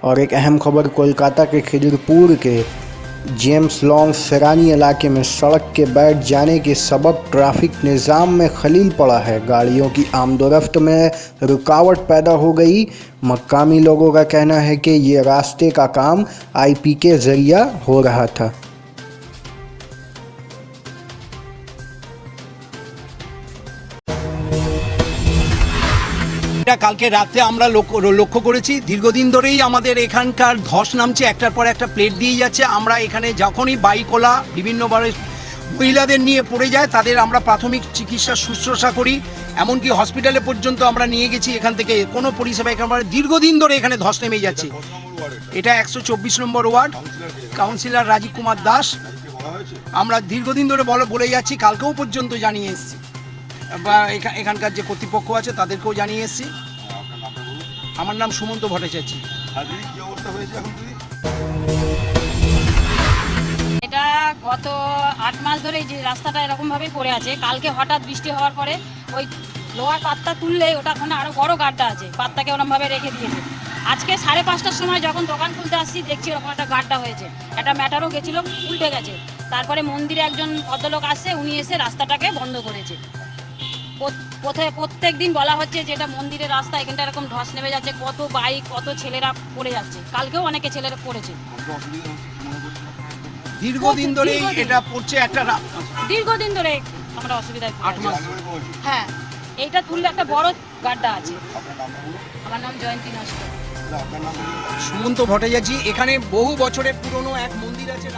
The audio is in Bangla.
और एक अहम खबर कोलकाता के खिजरपुर के जेम्स लॉन्ग सरानी इलाके में सड़क के बैठ जाने के सबब ट्रैफिक निज़ाम में खलील पड़ा है। गाड़ियों की आमदोरफ्त में रुकावट पैदा हो गई। मकामी लोगों का कहना है कि ये रास्ते का काम आईपी के जरिया हो रहा था। কালকে রাতে আমরা লক্ষ্য করেছি, দীর্ঘদিন ধরেই আমাদের এখানকার ধস নামছে, একটার পর একটা প্লেট দিয়ে যাচ্ছে। আমরা এখানে যখনই বাইকওয়ালা বিভিন্নভাবে মহিলাদের নিয়ে পড়ে যায়, তাদের আমরা প্রাথমিক চিকিৎসা শুশ্রূষা করি, এমনকি হসপিটালে পর্যন্ত আমরা নিয়ে গেছি। এখান থেকে কোনো পরিষেবা এখানে দীর্ঘদিন ধরে এখানে ধস নেমে যাচ্ছে। এটা 124 নম্বর ওয়ার্ড, কাউন্সিলর রাজীব কুমার দাস। আমরা দীর্ঘদিন ধরে বলে যাচ্ছি, কালকেও পর্যন্ত জানিয়ে এসেছি, বা এখানকার যে কর্তৃপক্ষ আছে তাদেরকেও জানিয়ে এসেছি। আমার নাম সুমন্ত ভট্টাচার্য। এটা গত 8 মাস ধরে যে রাস্তাটা এরকমভাবেই পড়ে আছে। কালকে হঠাৎ বৃষ্টি হওয়ার পরে ওই লোহার পাত্তা তুললে ওটা ওখানে আরও বড় গাড্ডা আছে, পাত্তাকে ওরকমভাবে রেখে দিয়েছে। আজকে 5:30টার সময় যখন দোকান খুলতে আসছি, দেখছি ওরকম একটা গাড্ডা হয়েছে, একটা ম্যাটারও গেছিলো, উল্টে গেছে। তারপরে মন্দিরে একজন ভদ্রলোক আসছে, উনি এসে রাস্তাটাকে বন্ধ করেছে। প্রত্যেক দিন বলা হচ্ছে যে এটা মন্দিরের রাস্তা, এখানটা এরকম ধস নেমে যাচ্ছে, কত বাইক কত ছেলেরা পড়ে যাচ্ছে। কালকেও অনেকে ছেলেরা পড়েছে। দীর্ঘদিন ধরে এটা পড়ছে, একটা দীর্ঘদিন ধরে আমরা অসুবিধায় 8 মাস। হ্যাঁ, এইটা তুললে একটা বড় গাড্ডা আছে। আমার নাম জয়ন্তী নস্কর। সুমন্ত ভট্টাচার্য। এখানে বহু বছরের পুরনো এক মন্দির আছে।